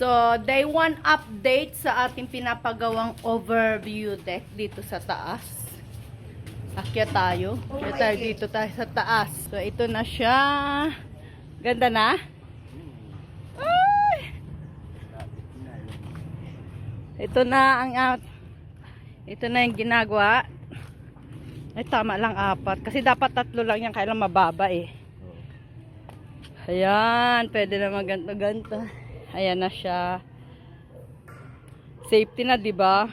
So, day 1 update sa ating pinapagawang overview deck dito sa taas. Akyat tayo. Akyat tayo dito tayo sa taas. So, ito na siya. Ganda na? Ay! Ito na ang ito na yung ginagawa. Ay, tama lang 4. Kasi dapat 3 lang yan. Kailan mababa eh. Ayan. Pwede na maganto-ganto. Ayan na siya. Safety na, 'di ba?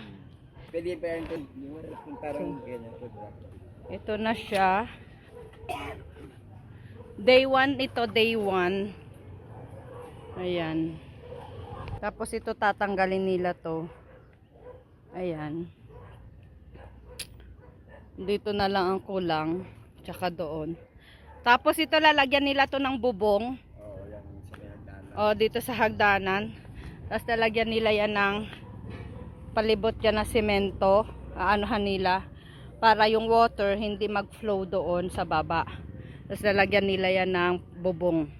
Pwede pa yan kung parang ganyan. Ito na siya. Day 1 ito, day 1. Ayan. Tapos ito tatanggalin nila 'to. Ayan. Dito na lang ang kulang, tsaka doon. Tapos ito lalagyan nila 'to ng bubong. O, dito sa hagdanan. Tapos lalagyan nila yan ng palibot yan na semento. Aanuhan nila. Para yung water hindi mag-flow doon sa baba. Tapos lalagyan nila yan ng bubong.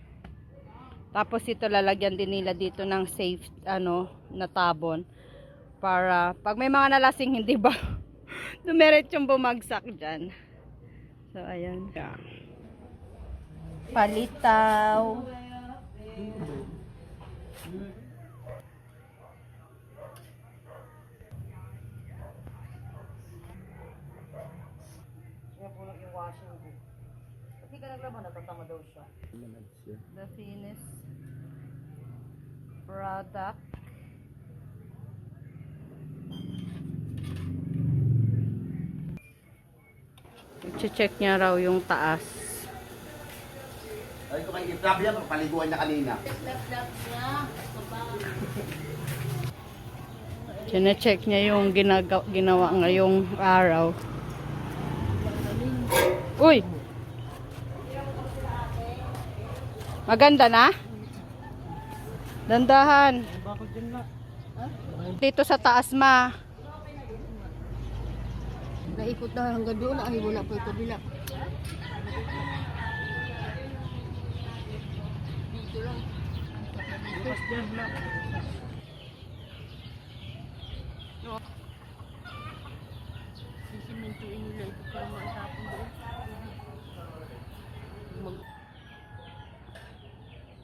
Tapos ito lalagyan din nila dito ng safe, na tabon. Para pag may mga nalasing hindi ba dumiretsyong bumagsak dyan. So, ayan. Palitaw. Hindi ka naglaban, natatama daw siya. The finished product. I-check niya raw yung taas. Ay, ito kayo i-flap yan, paliguan niya kanina. Chine-check niya yung ginawa ngayong araw. Uy! Maganda na? Dandahan. Dito sa taas ma. Naikot na hanggang doon, ay wala pa ito bila. Dito lang. Bukas dyan na. Sisimentuin nila ito para maitapon doon.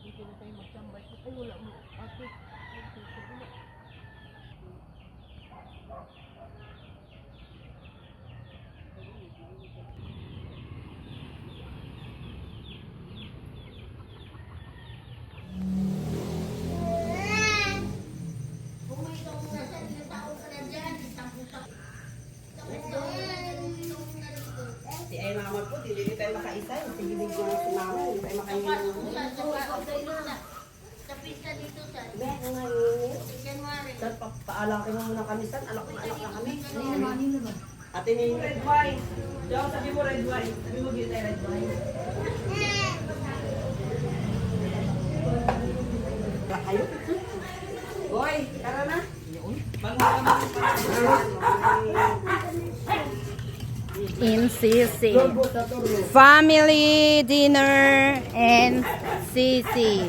Dito na tayo magtambay. Ay wala mo. Ate. Si ay mama po, hindi tayo makaisa. Sige, ko na si mama, hindi tayo makaisa. Sa pista dito sa January. Sir, paalakin mo muna kami, sir. Alak na kami. Ate ni red wine. Diyan, sabi mo red wine. Sabi mo gila red wine. Wala kayo? Boy, tara na. In CC. Family dinner and CC.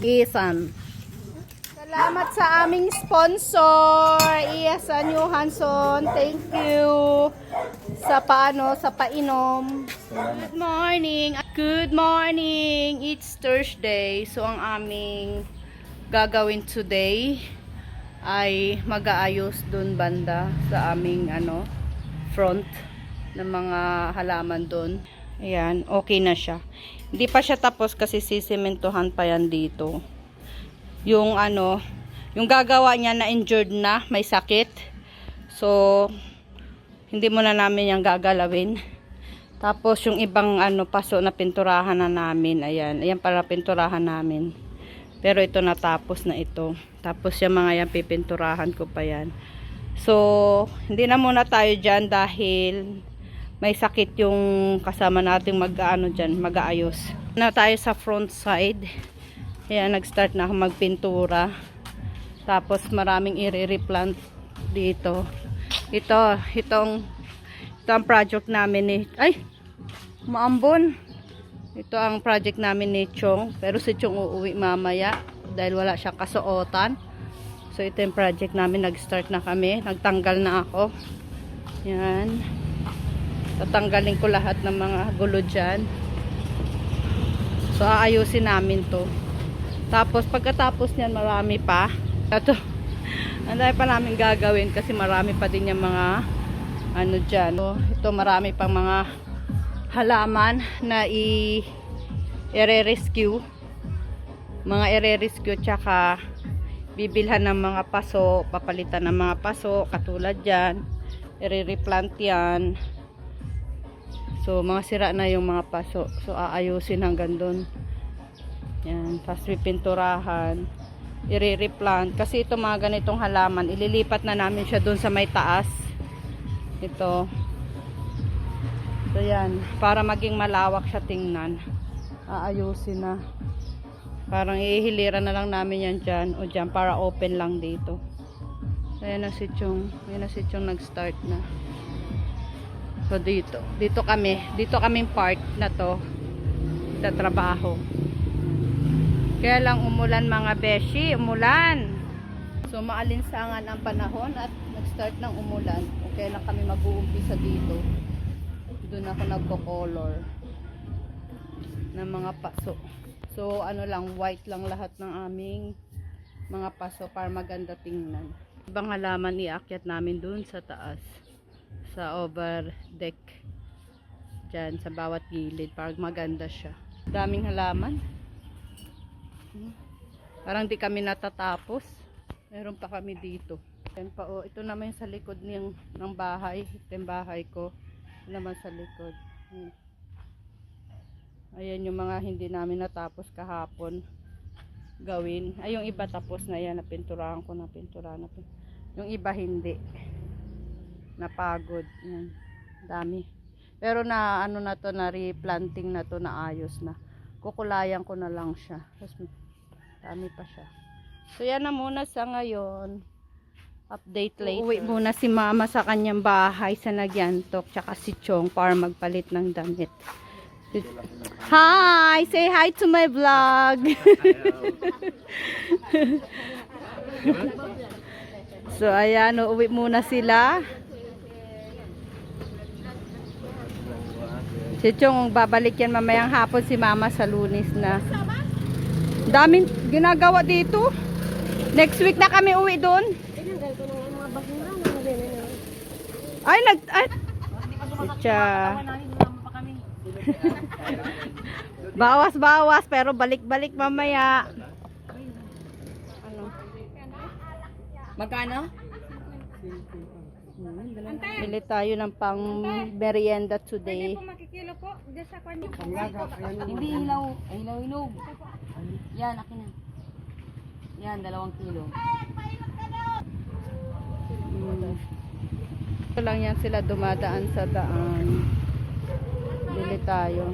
Isan. Salamat sa aming sponsor, Isan Johansson. Thank you sa sa painom. Good morning. Good morning. It's Thursday. So ang aming gagawin today ay mag-aayos dun banda sa aming front ng mga halaman dun. Ayan, okay na siya. Hindi pa siya tapos kasi sisimentohan pa yan dito. Yung yung gagawa niya na injured na, may sakit. So hindi muna namin yung gagalawin. Tapos yung ibang paso na pinturahan na namin, ayan para pinturahan namin. Pero ito natapos na ito. Tapos yung mga yan pipinturahan ko pa yan. So hindi na muna tayo dyan dahil may sakit yung kasama nating mag-aayos. Na tayo sa front side. Ayan, nag-start na ako magpintura. Tapos maraming i-replant dito. Itong project namin ni maambon. Ito ang project namin ni Chong. Pero si Chong uuwi mamaya. dahil wala siyang kasuotan. So ito yung project namin, nag-start na kami, nagtanggal na ako. Yan. Tatanggalin ko lahat ng mga gulo dyan. So aayusin namin to. Tapos pagkatapos niyan marami pa. Ito, ang dami pa namin gagawin kasi marami pa din yung mga ano dyan. So, ito marami pang mga halaman na i-re-rescue. Mga i-re-rescue tsaka bibilhan ng mga paso, papalitan ng mga paso, katulad dyan, i-replant yan. So, mga sira na yung mga paso. So, aayusin hanggang doon. Yan, tapos pipinturahan, i-replant. Kasi ito mga ganitong halaman, ililipat na namin siya doon sa may taas. Ito. So, yan, para maging malawak siya tingnan. Aayusin na. Parang ihiliran na lang namin yan dyan o dyan para open lang dito. So, ayan na si Chong. Ayan na si Chong nag-start na. So, dito. Dito kaming part na to. Sa trabaho. Kaya lang umulan mga beshi. Umulan. So, maalinsangan ang panahon at nag-start ng umulan. Okay lang kami mag-uumpisa dito. Doon ako nagko-color ng mga paso. So, ano lang, white lang lahat ng aming mga paso para maganda tingnan. Ibang halaman iakyat namin dun sa taas. Sa over deck. Diyan, sa bawat gilid. Para maganda siya. Daming halaman. Parang di kami natatapos. Meron pa kami dito. Yan pa, oh, ito naman yung sa likod ng bahay. Ito yung bahay ko. Ito naman sa likod. Ayan yung mga hindi namin natapos kahapon gawin. Ay, yung iba tapos na yan. Napinturahan ko, napinturahan. Yung iba hindi. Napagod. Yan. Dami. Pero na ano na to, na replanting na to, na ayos na. Kukulayan ko na lang siya. Tapos, dami pa siya. So, yan na muna sa ngayon. Update later. Uuwi muna si mama sa kanyang bahay sa Nagyantok. Tsaka si Chong para magpalit ng damit. Hi! Say hi to my vlog! So, ayan, uuwi muna sila. Si Chong, babalik yan mamayang hapon, si mama sa Lunes na. Daming ginagawa dito. Next week na kami uwi doon. Ay, bawas-bawas pero balik-balik mamaya. Ano? Magkano? Bili tayo ng pang merienda today. Makikilo po. Diyan sa kanya. Hindi ilaw. Ilaw. Yan, akin na. Yan, 2 kilo. Ito lang yan sila dumadaan sa daan. Bili tayo.